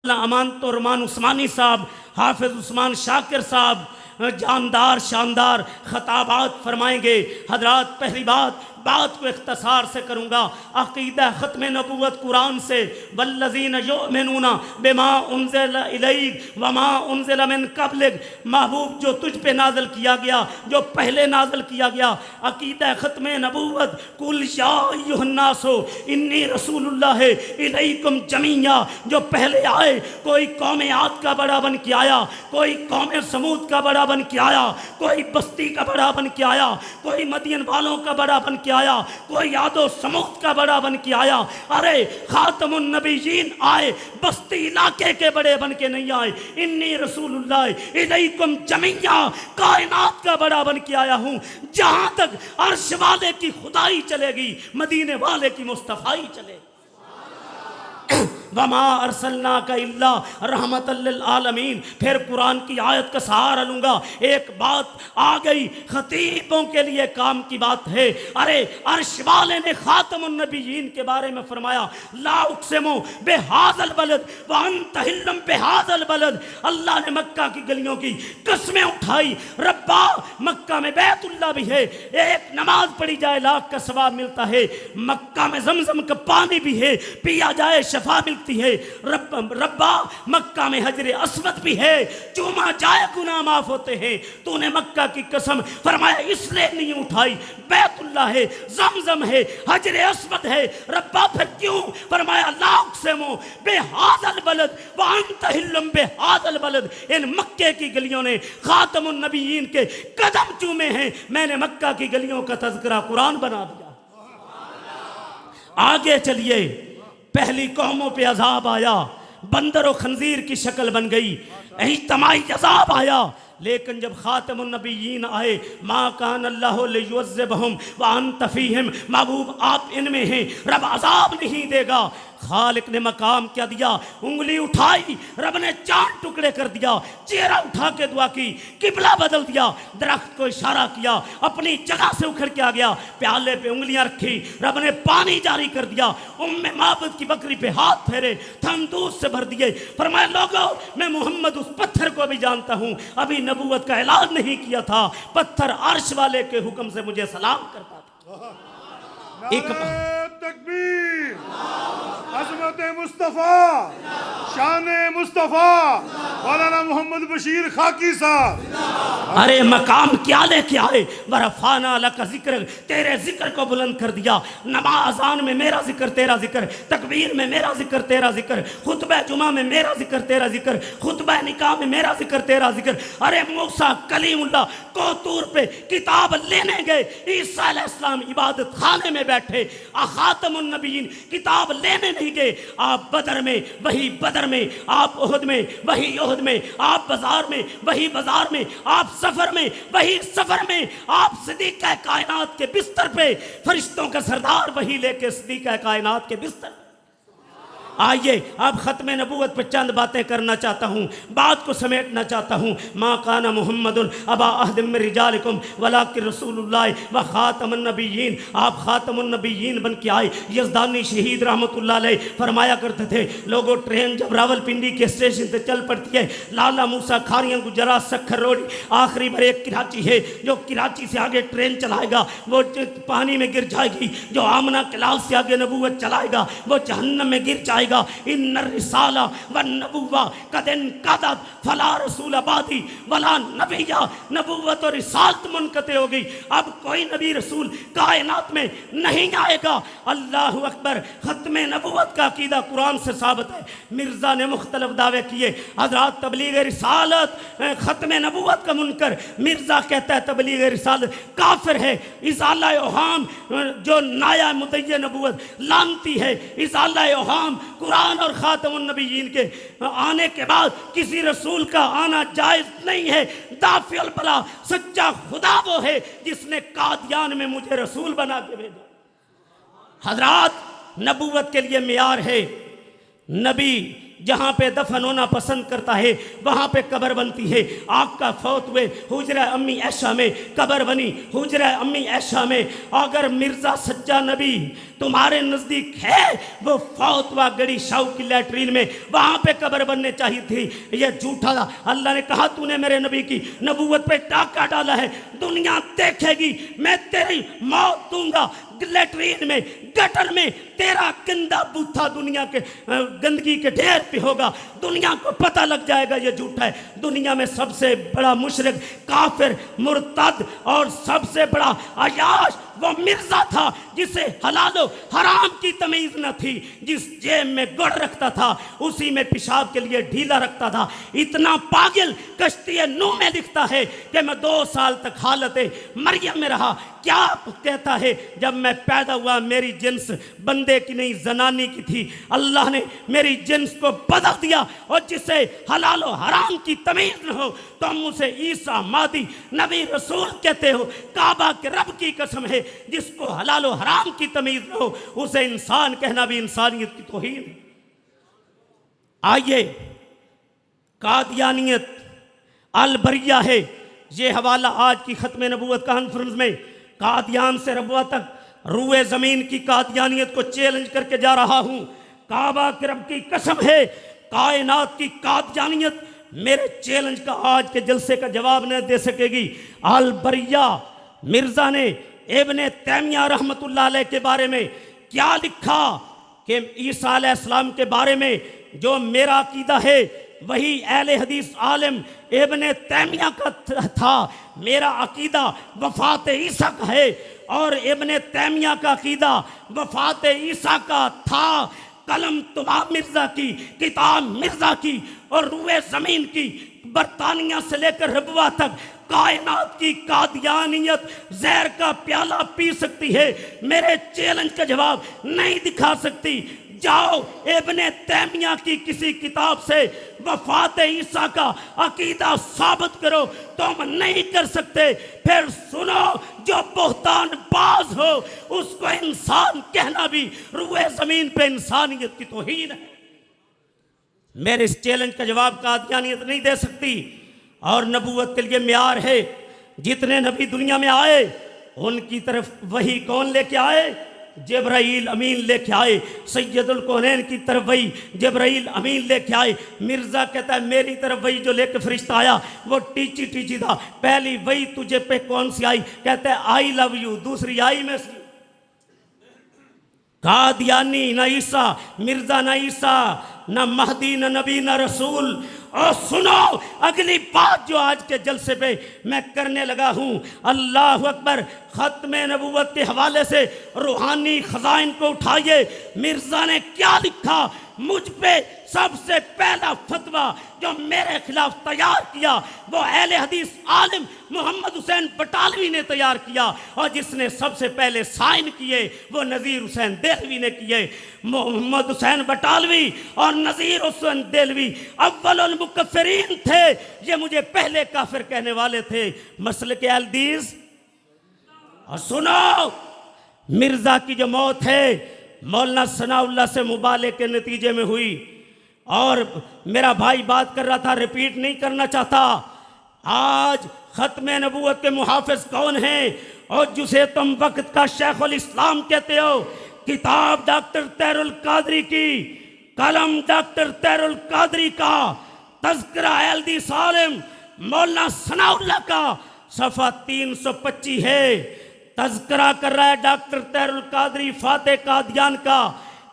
امان تو رحمان عثمانی صاحب، حافظ عثمان شاکر صاحب جاندار شاندار خطابات فرمائیں گے۔ حضرات پہلی بات کو اختصار سے کروں گا، عقیدہ ختم نبوت قرآن سے، والذین یؤمنون بما انزل الیک وما انزل من قبلک، محبوب جو تجھ پہ نازل کیا گیا، جو پہلے نازل کیا گیا، عقیدہ ختم نبوت، قل یا ایھا الناس انی رسول اللہ الیکم جمیعا، جو پہلے آئے، کوئی قوم عاد کا بڑا بن کے آیا، کوئی قوم سمود کا بڑا بن کے آیا، کوئی بستی کا بڑا بن کے آیا، کوئی مدین والوں کا بڑا بن کے آیا، کوئی عاد و سمود کا بڑا بن کے آیا۔ ارے خاتم النبیین آئے، بستی علاقے کے بڑے بن کے نہیں آئے۔ انی رسول اللہ الیکم جمیعا، کائنات کا بڑا بن کے آیا ہوں۔ جہاں تک عرش والے کی خدائی چلے گی، مدینے والے کی مصطفائی چلے گی۔ وما ارسلناک الا رحمت للعالمین۔ پھر قرآن کی آیت کا سہارا لوں گا۔ ایک بات آ گئی، خطیبوں کے لیے کام کی بات ہے۔ ارے عرش والے نے خاتم النبیین کے بارے میں فرمایا، لا اقسم بہذا البلد وانت حل بہذا البلد۔ اللہ نے مکہ کی گلیوں کی قسمیں اٹھائی۔ ربا مکہ میں بیت اللہ بھی ہے، ایک نماز پڑھی جائے لاکھ کا ثواب ملتا ہے۔ مکہ میں زمزم کا پانی بھی ہے، پیا جائے شفا ملتی ہے۔ ربا مکہ میں حجر اسود بھی ہے، چوما جائے گناہ معاف ہوتے ہیں۔ تو نے مکہ کی قسم فرمایا اس لیے نہیں اٹھائی، بیت اللہ ہے، زمزم ہے، حجر اسود ہے۔ ربا پھر کیوں فرمایا لا اقسم بہذا البلد وانت حل بہذا البلد۔ ان مکے کی گلیوں نے خاتم النبیین کے قدم چومے ہیں۔ میں نے مکہ کی گلیوں کا تذکرہ قرآن بنا دیا۔ آگے چلیے، پہلی قوموں پہ عذاب آیا، بندر و خنزیر کی شکل بن گئی، اجتماعی عذاب آیا۔ لیکن جب خاتم النبیین آئے، ما کان اللہ لیعذبہم وانت فیہم، محبوب آپ ان میں ہیں، رب عذاب نہیں دے گا۔ خالق نے مقام کیا دیا، انگلی اٹھائی، رب نے چاند ٹکڑے کر دیا، چہرہ اٹھا کے دعا کی، قبلہ بدل دیا، درخت کو اشارہ کیا، اپنی جگہ سے اکھڑ کے آ گیا، پیالے پہ انگلیاں رکھی، رب نے پانی جاری کر دیا، معبد کی بکری پہ ہاتھ پھیرے، تھن دودھ سے بھر دیے، فرمایا لوگوں میں محمد اس پتھر کو بھی جانتا ہوں، ابھی نبوت کا اعلان نہیں کیا تھا، پتھر عرش والے کے حکم سے مجھے سلام کرتا تھا۔ نعرہ تکبیر، عظمت مصطفیٰ، شان مصطفیٰ، مولانا محمد بشیر خاکی صاحب۔ ارے مقام کیا لے کے آئے، ورفعنا لک ذکر، تیرے ذکر کو بلند کر دیا۔ نماز اذان میں میرا ذکر تیرا ذکر، تکبیر میں میرا ذکر تیرا ذکر، خطبہ جمعہ میں میرا ذکر تیرا ذکر، خطبہ نکاح میں میرا ذکر تیرا ذکر۔ ارے موسیٰ کلیم اللہ کو طور پہ کتاب لینے گئے، عیسیٰ علیہ السلام عبادت خانے میں بیٹھے، خاتم النبیین کتاب لینے نہیں گئے۔ آپ بدر میں وہی بدر میں، آپ احد میں وہی احد میں، آپ بازار میں وہی بازار میں، آپ سفر میں وہی سفر میں، آپ صدیقہ کائنات کے بستر پہ، فرشتوں کا سردار وہی لے کے صدیقہ کائنات کے بستر پہ۔ آئیے اب ختم نبوت پہ چند باتیں کرنا چاہتا ہوں، بات کو سمیٹنا چاہتا ہوں۔ ما کان محمد ابا احد من رجالکم ولکن رسول اللہ و خاتم النبیین، آپ خاتم النبیین بن کے آئے۔ یزدانی شہید رحمت اللہ علیہ فرمایا کرتے تھے، لوگوں ٹرین جب راول پنڈی کے اسٹیشن سے چل پڑتی ہے، لالا موسیٰ کھاریاں گجرات سکھر روڈی، آخری بریک کراچی ہے، جو کراچی سے آگے ٹرین چلائے گا وہ پانی میں گر جائے گی، جو آمنہ کلال سے آگے نبوت چلائے گا وہ جہنم میں گر جائے گا۔ ان الرسالہ والنبوہ قد انقضت فلا رسول بعدی ولا نبی، نبوت اور رسالت منقطع ہو گئی، اب کوئی نبی رسول کائنات میں نہیں آئے گا۔ اللہ اکبر۔ ختم نبوت کا عقیدہ قرآن سے ثابت ہے۔ مرزا نے مختلف دعوے کیے، حضرات تبلیغ رسالت ختم نبوت کا منکر، مرزا کہتا ہے تبلیغ رسالت کافر ہے، ازالہ اوہام جو نایا مدعی نبوت لانتی ہے، ازالہ اوہام قرآن اور خاتم النبیین کے آنے کے بعد کسی رسول کا آنا جائز نہیں ہے۔ دافع البلا، سچا خدا وہ ہے جس نے قادیان میں مجھے رسول بنا کے بھیجا۔ حضرات نبوت کے لیے معیار ہے، نبی جہاں پہ دفن ہونا پسند کرتا ہے وہاں پہ قبر بنتی ہے۔ آقا فوت ہوئے حجرہ امی عائشہ میں قبر بنی، حجرہ امی عائشہ میں۔ اگر مرزا سچا نبی تمہارے نزدیک ہے، وہ فوت ہوا گڑی شاو کی لیٹرین میں، وہاں پہ قبر بننے چاہیے تھی۔ یہ جھوٹا تھا۔ اللہ نے کہا تو نے میرے نبی کی نبوت پہ ڈاکہ ڈالا ہے، دنیا دیکھے گی، میں تیری موت دوں گا لیٹرین میں، گٹر میں، تیرا گندا بوتھا دنیا کے گندگی کے ڈھیر پہ ہوگا، دنیا کو پتہ لگ جائے گا یہ جھوٹا ہے۔ دنیا میں سب سے بڑا مشرک، کافر، مرتد اور سب سے بڑا عیاش وہ مرزا تھا جسے حلال و حرام کی تمیز نہ تھی، جس جیب میں گڑ رکھتا تھا اسی میں پیشاب کے لیے ڈھیلا رکھتا تھا۔ اتنا پاگل کشتی نوح میں لکھتا ہے کہ میں 2 سال تک حالت مریم میں رہا۔ کیا کہتا ہے؟ جب میں پیدا ہوا میری جنس بندے کی نہیں زنانی کی تھی، اللہ نے میری جنس کو بدل دیا، اور جسے حلال و حرام کی تمیز نہ ہو تم اسے عیسیٰ مادی نبی رسول کہتے ہو۔ کعبہ کے رب کی قسم ہے جس کو حلال و حرام کی تمیز نہ ہو اسے انسان کہنا بھی انسانیت کی توہین۔ آئیے، قادیانیت البریہ ہے یہ حوالہ آج کی ختم نبوت کانفرنس میں۔ قادیان سے ربوہ تک روئے زمین کی قادیانیت کو چیلنج کر کے جا رہا ہوں۔ کعبہ کے رب کی قسم ہے کائنات کی قادیانیت میرے چیلنج کا آج کے جلسے کا جواب نہیں دے سکے گی۔ البریہ مرزا نے ابن تیمیہ رحمت اللہ علیہ کے بارے میں کیا لکھا کہ عیسیٰ علیہ السلام کے بارے میں جو میرا عقیدہ ہے وہی اہل حدیث عالم ابن تیمیہ کا تھا۔ میرا عقیدہ وفات عیسیٰ کا ہے اور ابن تیمیہ کا عقیدہ وفات عیسیٰ کا تھا۔ قلم تمام مرزا کی، کتاب مرزا کی، اور روئے زمین کی برطانیہ سے لے کر ربوہ تک کائنات کی قادیانیت زہر کا پیالہ پی سکتی ہے، میرے چیلنج کا جواب نہیں دکھا سکتی۔ جاؤ ابن تیمیہ کی کسی کتاب سے وفات عیسیٰ کا عقیدہ ثابت کرو، تم نہیں کر سکتے۔ پھر سنو، جو بہتان باز ہو اس کو انسان کہنا بھی روئے زمین پہ انسانیت کی توہین ہے۔ میرے اس چیلنج کا جواب قادیانیت نہیں دے سکتی، اور نبوت کے لیے معیار ہے جتنے نبی دنیا میں آئے ان کی طرف وہی کون لے کے آئے؟ جبرائیل امین لے کے آئے۔ سید الکونین کی طرف وہی جبرائیل امین لے کے آئے۔ مرزا کہتا ہے میری طرف وہی جو لے کے فرشتہ آیا وہ ٹیچی ٹیچی تھا۔ پہلی وہی تجھے پہ کون سی آئی؟ کہتا ہے آئی لو یو، دوسری آئی میں سے۔ قادیانی نہ عیسیٰ، مرزا نہ عیسیٰ، نہ مہدی، نہ نبی، نہ رسول۔ اور سنو اگلی بات جو آج کے جلسے پہ میں کرنے لگا ہوں، اللہ اکبر، ختم نبوت کے حوالے سے روحانی خزائن کو اٹھائیے۔ مرزا نے کیا لکھا؟ مجھ پہ سب سے پہلا فتویٰ جو میرے خلاف تیار کیا وہ اہل حدیث عالم محمد حسین بٹالوی نے تیار کیا، اور جس نے سب سے پہلے سائن کیے وہ نذیر حسین دہلوی نے کیے۔ محمد حسین بٹالوی اور نذیر حسین دہلوی اول المکفرین تھے، یہ مجھے پہلے کافر کہنے والے تھے مسلک اہل حدیث۔ اور سنو، مرزا کی جو موت ہے مولانا ثناء اللہ سے مبالغے کے نتیجے میں ہوئی، اور میرا بھائی بات کر رہا تھا، ریپیٹ نہیں کرنا چاہتا۔ آج ختم نبوت کے محافظ کون ہیں اور جسے تم وقت کا شیخ الاسلام کہتے ہو؟ کتاب ڈاکٹر طاہر القادری کی، قلم ڈاکٹر طاہر القادری کا، تذکرہ اہل حدیث عالم مولانا ثناء اللہ کا، صفحہ 325 ہے۔ تذکرہ کر رہا ہے ڈاکٹر طاہر القادری فاتح قادیان کا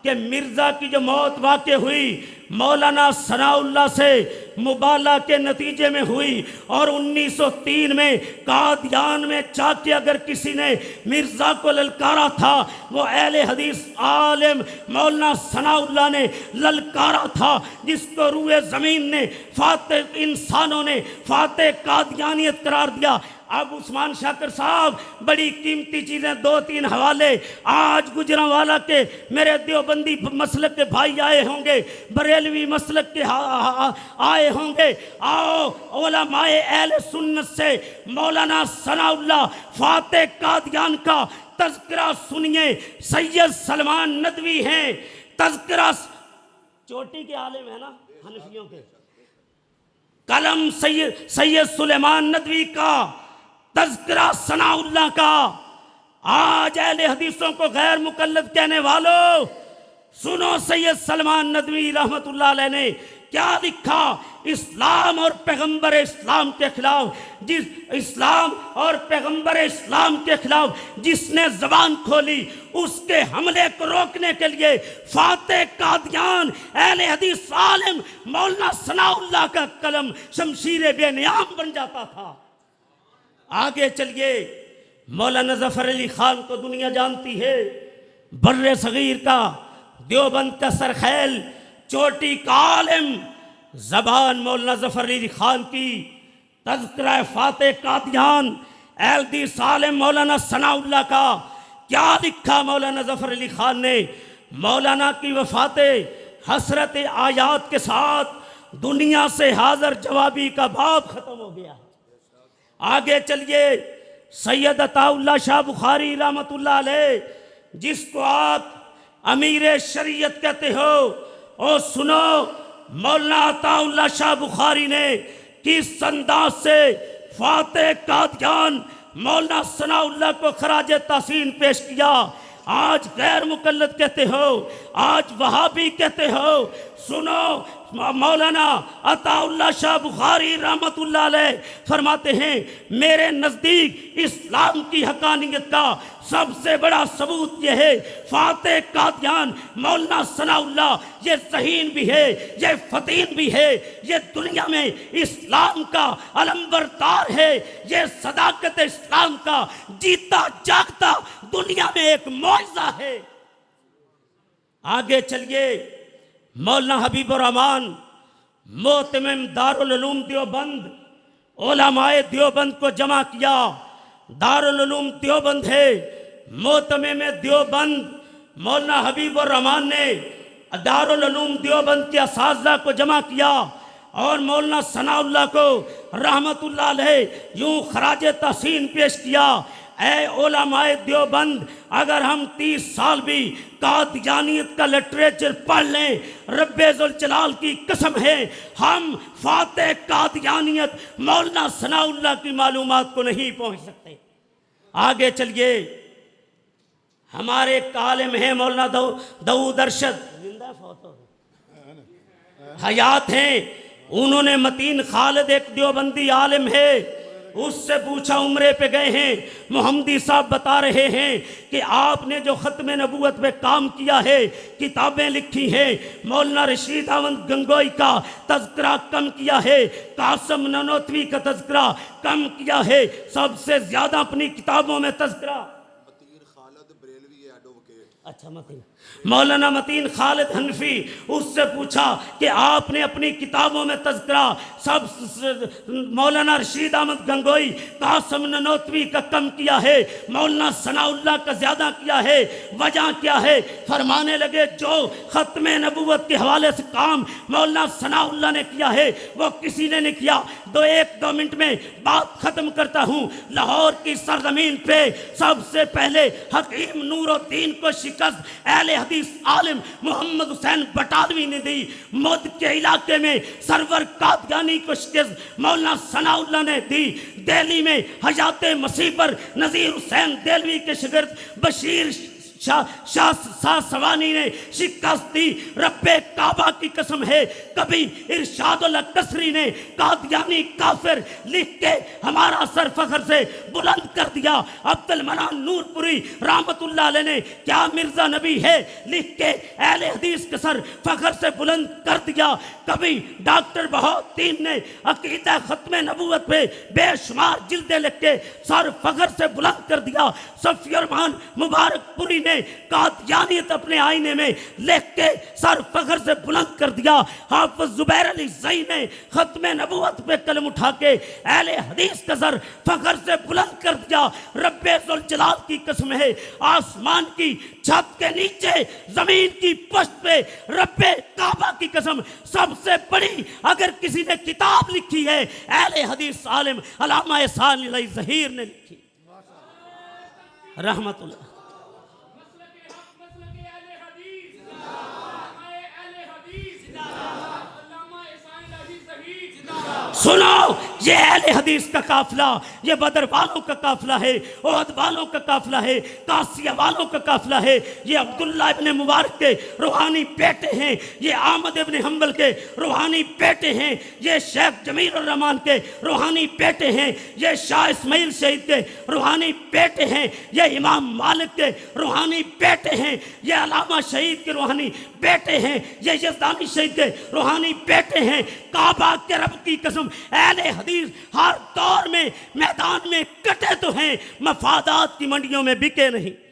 کہ مرزا کی جو موت واقع ہوئی مولانا ثناء اللہ سے مبالغہ کے نتیجے میں ہوئی، اور 1903 میں قادیان میں جا کے اگر کسی نے مرزا کو للکارا تھا وہ اہل حدیث عالم مولانا ثناء اللہ نے للکارا تھا، جس کو روئے زمین نے، فاتح انسانوں نے فاتح قادیانیت قرار دیا۔ اب عثمان شاکر صاحب بڑی قیمتی چیزیں 2-3 حوالے آج گجرانوالہ کے میرے دیوبندی مسلک کے بھائی آئے ہوں گے، بریلوی مسلک کے آئے ہوں گے۔ آؤ علماء اہل سنت سے مولانا ثناء اللہ فاتح قادیان کا تذکرہ سنیے۔ سید سلمان ندوی ہیں، تذکرہ چوٹی کے عالم ہے نا حنفیوں کے. قلم سید سلیمان ندوی کا، تذکرہ ثناء اللہ کا. آج اہل حدیثوں کو غیر مقلد کہنے والوں سنو، سید سلمان ندوی رحمت اللہ علیہ نے کیا لکھا اسلام اور پیغمبر اسلام کے خلاف. جس اسلام اور پیغمبر اسلام کے خلاف جس نے زبان کھولی، اس کے حملے کو روکنے کے لیے فاتح قادیان اہل حدیث عالم مولانا ثناء اللہ کا قلم شمشیر بے نیام بن جاتا تھا. آگے چلیے، مولانا ظفر علی خان کو دنیا جانتی ہے، بر صغیر کا دیوبند کا سرخیل چوٹی کا عالم. زبان مولانا ظفر علی خان کی، تذکرہ فاتح قادیان اہل حدیث عالم مولانا ثناء اللہ کا. کیا لکھا مولانا ظفر علی خان نے؟ مولانا کی وفات حسرت آیات کے ساتھ دنیا سے حاضر جوابی کا باب ختم ہو گیا. آگے چلیے، سید عطا اللہ شاہ بخاری رحمت اللہ علیہ، جس کو آپ امیر شریعت کہتے ہو، اور سنو، مولانا عطا اللہ شاہ بخاری نے کس انداز سے فاتح قادیان مولانا ثناء اللہ کو خراج تحسین پیش کیا. آج غیر مقلد کہتے ہو، آج وہابی کہتے ہو. سنو، مولانا عطا اللہ شاہ بخاری رحمت اللہ علیہ فرماتے ہیں، میرے نزدیک اسلام کی حقانیت کا سب سے بڑا ثبوت یہ ہے فاتح قادیان مولانا ثناء اللہ، یہ ذہین بھی ہے، یہ فتین بھی ہے، یہ دنیا میں اسلام کا علمبردار ہے، یہ صداقت اسلام کا جیتا جاگتا دنیا میں ایک معجزہ ہے. آگے چلیے، مولانا حبیب الرحمان محتمم دارالعلوم دیوبند، علماء دیوبند کو جمع کیا. دارالعلوم دیوبند ہے، محتمم دیوبند مولانا حبیب الرحمان نے دارالعلوم دیوبند کے اساتذہ کو جمع کیا اور مولانا ثناء اللہ کو رحمت اللہ علیہ یوں خراج تحسین پیش کیا. اے علماء دیوبند، اگر ہم 30 سال بھی قادیانیت کا لٹریچر پڑھ لیں، رب ذوالجلال کی قسم ہے ہم فاتح قادیانیت مولانا ثناء اللہ کی معلومات کو نہیں پہنچ سکتے. آگے چلیے، ہمارے ایک عالم ہیں مولانا داؤد ارشد، زندہ فوت ہو حیات ہیں. انہوں نے متین خالد ایک دیوبندی عالم ہے، اس سے پوچھا، عمرے پہ گئے ہیں، محمدی صاحب بتا رہے ہیں کہ آپ نے جو ختم نبوت پہ کام کیا ہے، کتابیں لکھی ہیں، مولانا رشید احمد گنگوئی کا تذکرہ کم کیا ہے، قاسم نانوتوی کا تذکرہ کم کیا ہے، سب سے زیادہ اپنی کتابوں میں تذکرہ اچھا مولانا متین خالد حنفی. اس سے پوچھا کہ آپ نے اپنی کتابوں میں تذکرہ سب مولانا رشید احمد گنگوئی قاسم نانوتوی کا کم کیا ہے، مولانا ثناء اللہ کا زیادہ کیا ہے، وجہ کیا ہے؟ فرمانے لگے جو ختم نبوت کے حوالے سے کام مولانا ثناء اللہ نے کیا ہے وہ کسی نے نہیں کیا. دو منٹ میں بات ختم کرتا ہوں. لاہور کی سرزمین پہ سب سے پہلے حکیم نور الدین کو شکست اہل حدیث عالم محمد حسین بٹالوی نے دی. مدھ کے علاقے میں سرور قادیانی کو شکست مولانا ثناء اللہ نے دی. دہلی میں حیات مسیح پر نذیر حسین دہلوی کے شاگرد بشیر شاہ سوانی نے شکست دی. رب کعبہ کی قسم ہے کبھی ارشاد اللہ قصری نے قادیانی کافر لکھ کے ہمارا سر فخر سے بلند کر دیا. عبد المنان نور پوری رحمت اللہ علیہ نے کیا مرزا نبی ہے لکھ کے اہل حدیث کے سر فخر سے بلند کر دیا. کبھی ڈاکٹر بہاؤالدین نے عقیدہ ختم نبوت پہ بے شمار جلدیں لکھ کے سر فخر سے بلند کر دیا. صفی الرحمان مبارک پوری نے قادیانیت اپنے آئینے میں لکھ کے سر فخر سے بلند کر دیا. حافظ زبیر علی زئی نے ختم نبوت پہ قلم اٹھا کے اہل حدیث کا سر فخر سے بلند کر دیا. رب ذوالجلال کی قسم ہے آسمان کی چھت کے نیچے زمین کی پشت پہ رب کعبہ کی قسم سب سے بڑی اگر کسی نے کتاب لکھی ہے اہل حدیث عالم علامہ احسان علی ظہیر نے لکھی رحمت اللہ. سنو، یہ اہل حدیث کا قافلہ، یہ بدر والوں کا قافلہ ہے، احد والوں کا قافلہ ہے، قاسیہ والوں کا قافلہ ہے، یہ عبداللہ ابن مبارک کے روحانی بیٹے ہیں، یہ احمد ابن حنبل کے روحانی بیٹے ہیں، یہ شیخ جمیل الرحمن کے روحانی بیٹے ہیں، یہ شاہ اسماعیل شہید کے روحانی بیٹے ہیں، یہ امام مالک کے روحانی بیٹے ہیں، یہ علامہ شہید کے روحانی بیٹے ہیں، یہ یزدانی شہید کے روحانی بیٹے ہیں۔ کعبہ کے رب کی قسم، اہل حدیث ہر دور میں میدان میں کٹے تو ہیں، مفادات کی منڈیوں میں بکے نہیں۔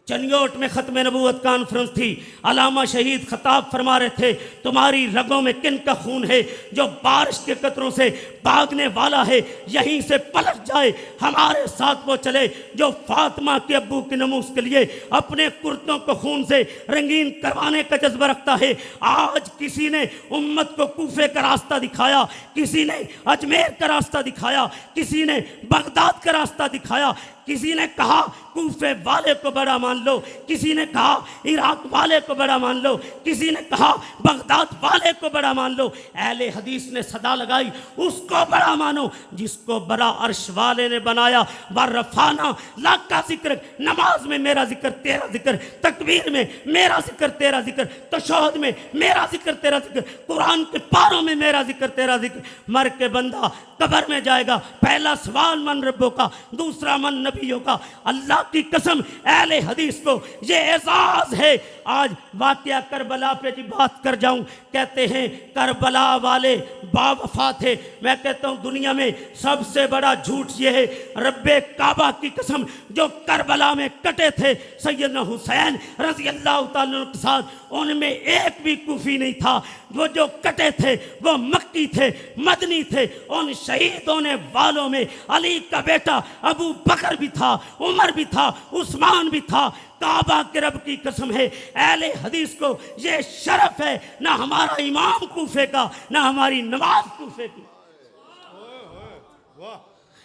چنیوٹ میں ختم نبوت کانفرنس تھی، علامہ شہید خطاب فرما رہے تھے، تمہاری رگوں میں کن کا خون ہے جو بارش کے قطروں سے بھاگنے والا ہے، یہیں سے پلٹ جائے، ہمارے ساتھ وہ چلے جو فاطمہ کے ابو کے ناموس کے لیے اپنے کرتوں کو خون سے رنگین کروانے کا جذبہ رکھتا ہے۔ آج کسی نے امت کو کوفے کا راستہ دکھایا، کسی نے اجمیر کا راستہ دکھایا، کسی نے بغداد کا راستہ دکھایا، کسی نے کہا کوفے والے کو بڑا مان لو، کسی نے کہا عراق والے کو بڑا مان لو، کسی نے کہا بغداد والے کو بڑا مان لو۔ اہل حدیث نے صدا لگائی، اس کو بڑا مانو جس کو بڑا عرش والے نے بنایا۔ ورفعنا لک کا ذکر، نماز میں میرا ذکر تیرا ذکر، تکبیر میں میرا ذکر تیرا ذکر، تشہد میں میرا ذکر تیرا ذکر، قرآن کے پاروں میں میرا ذکر تیرا ذکر۔ مر کے بندہ قبر میں جائے گا، پہلا سوال من ربوں کا، دوسرا من نبیوں کا۔ اللہ کی قسم اہل حدیث کو یہ اعزاز ہے۔ آج واقعہ کربلا پہ جی بات کر جاؤں، کہتے ہیں کربلا والے باوفا تھے۔ میں کہتا ہوں دنیا میں سب سے بڑا جھوٹ یہ ہے، رب کعبہ کی قسم جو کربلا میں کٹے تھے سیدنا حسین رضی اللہ تعالیٰ عنہ کے ساتھ، ان میں ایک بھی کوفی نہیں تھا۔ وہ جو کٹے تھے وہ مکی تھے، مدنی تھے۔ ان شہید ہونے والوں میں علی کا بیٹا ابو بکر بھی تھا، عمر بھی تھا، عثمان بھی تھا۔ کعبہ کے رب کی قسم ہے، اہل حدیث کو یہ شرف ہے، نہ ہمارا امام کوفے کا، نہ ہماری نماز کوفے کی۔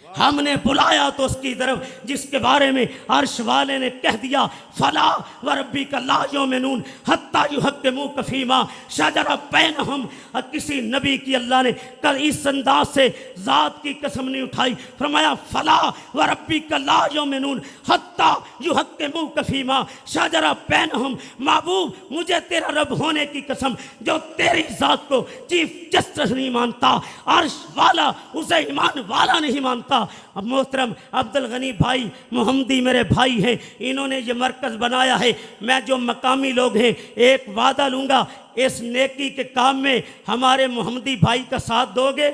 ہم نے بلایا تو اس کی طرف جس کے بارے میں عرش والے نے کہہ دیا، فلا وربک لا یؤمنون حتی یحکموک فیما شجر بینہم۔ کسی نبی کی اللہ نے کل اس انداز سے ذات کی قسم نہیں اٹھائی، فرمایا فلا وربک لا یؤمنون حتی یحکموک فیما شجر بینہم۔ محبوب مجھے تیرا رب ہونے کی قسم، جو تیری ذات کو چیف جسٹس نہیں مانتا، عرش والا اسے ایمان والا نہیں مانتا۔ اب محترم عبدالغنی بھائی محمدی میرے بھائی ہیں، انہوں نے یہ مرکز بنایا ہے۔ میں جو مقامی لوگ ہیں ایک وعدہ لوں گا، اس نیکی کے کام میں ہمارے محمدی بھائی کا ساتھ دو گے؟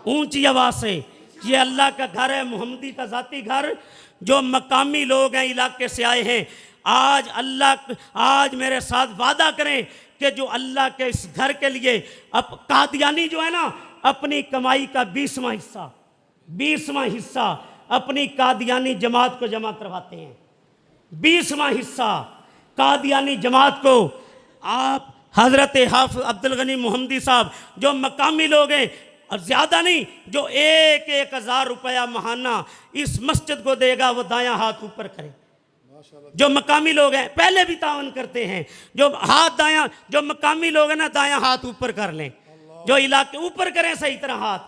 اونچی آواز سے، یہ اللہ کا گھر ہے، محمدی کا ذاتی گھر۔ جو مقامی لوگ ہیں علاقے سے آئے ہیں، آج میرے ساتھ وعدہ کریں کہ جو اللہ کے اس گھر کے لیے قادیانی جو ہے نا، اپنی کمائی کا 20واں حصہ اپنی قادیانی جماعت کو جمع کرواتے ہیں۔ 20واں حصہ قادیانی جماعت کو آپ حضرت حافظ عبدالغنی محمدی صاحب جو مقامی لوگ ہیں، اور زیادہ نہیں، جو 1,000 روپیہ ماہانہ اس مسجد کو دے گا وہ دایاں ہاتھ اوپر کرے۔ جو مقامی لوگ ہیں پہلے بھی تعاون کرتے ہیں، جو ہاتھ دایاں، جو مقامی لوگ ہیں نا دایاں ہاتھ اوپر کر لیں، جو علاقے اوپر کریں صحیح طرح ہاتھ،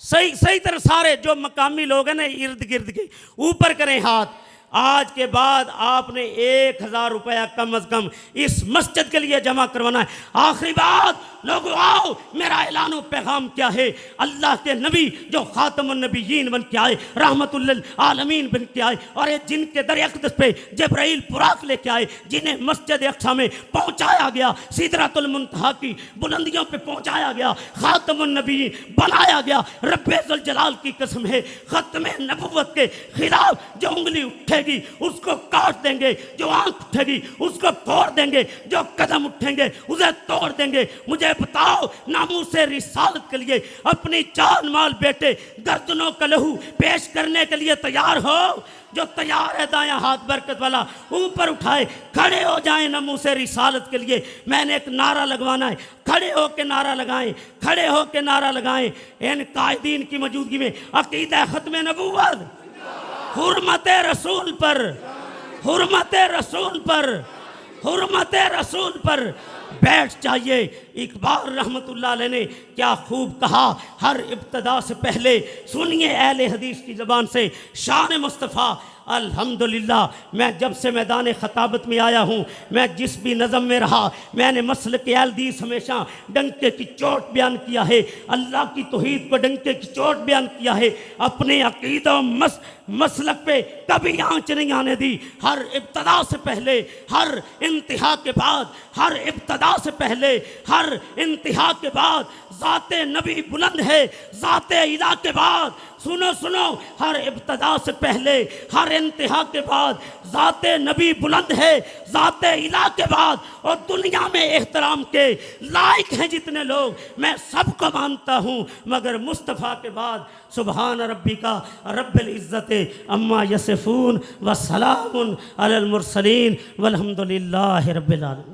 صحیح طرح سارے جو مقامی لوگ ہیں نا ارد گرد کے اوپر کریں ہاتھ۔ آج کے بعد آپ نے 1,000 روپیہ کم از کم اس مسجد کے لیے جمع کروانا ہے۔ آخری بات لوگوں آؤ، میرا اعلان و پیغام کیا ہے؟ اللہ کے نبی جو خاتم النبیین بن کے آئے، رحمت للعالمین بن کے آئے، اور جن کے در اقدس پہ جبرائیل براق لے کے آئے، جنہیں مسجد اقصی میں پہنچایا گیا، سدرۃ المنتہا کی بلندیوں پہ پہنچایا گیا، خاتم النبیین بنایا گیا۔ رب ذوالجلال کی قسم ہے، ختم نبوت کے خلاف جو انگلی اٹھے گی اس کو کاٹ دیں گے، جو آنکھ اٹھے گی اس کو پھوڑ دیں گے، جو قدم اٹھیں گے اسے توڑ دیں گے۔ مجھے بتاؤ، ناموس رسالت کے لیے اپنی جان مال بیٹے گردنوں کا لہو پیش کرنے کے لیے تیار ہو؟ جو تیار ہے دایاں ہاتھ برکت والا اوپر اٹھائے، کھڑے ہو جائیں ناموس رسالت کے لیے۔ میں نے ایک نعرہ لگوانا ہے، کھڑے ہو کے نعرہ لگائیں، کھڑے ہو کے نعرہ لگائیں۔ ان قائدین کی موجودگی میں عقیدہ ختم نبوت، حرمت رسول پر، حرمت رسول پر، حرمت رسول پر بیٹھ جائیے۔ اقبال رحمت اللہ علیہ نے کیا خوب کہا، ہر ابتدا سے پہلے سنیے اہل حدیث کی زبان سے شان مصطفیٰ۔ الحمدللہ میں جب سے میدان خطابت میں آیا ہوں، میں جس بھی نظم میں رہا، میں نے مسلک اہل حدیث ہمیشہ ڈنکے کی چوٹ بیان کیا ہے، اللہ کی توحید کو ڈنکے کی چوٹ بیان کیا ہے، اپنے عقیدہ و مسلک پہ کبھی آنچ نہیں آنے دی۔ ہر ابتدا سے پہلے، ہر انتہا کے بعد، ہر ابتدا سے پہلے، ہر انتہا کے بعد ذات نبی بلند ہے، ذات الہ کے بعد سنو ہر ابتدا سے پہلے، ہر انتہا کے بعد ذات نبی بلند ہے، ذات الہ کے بعد۔ اور دنیا میں احترام کے لائق ہیں جتنے لوگ، میں سب کو مانتا ہوں، مگر مصطفیٰ کے بعد سبحان ربک رب العزت عما یصفون وسلام علی المرسلین والحمد للہ رب العالمین۔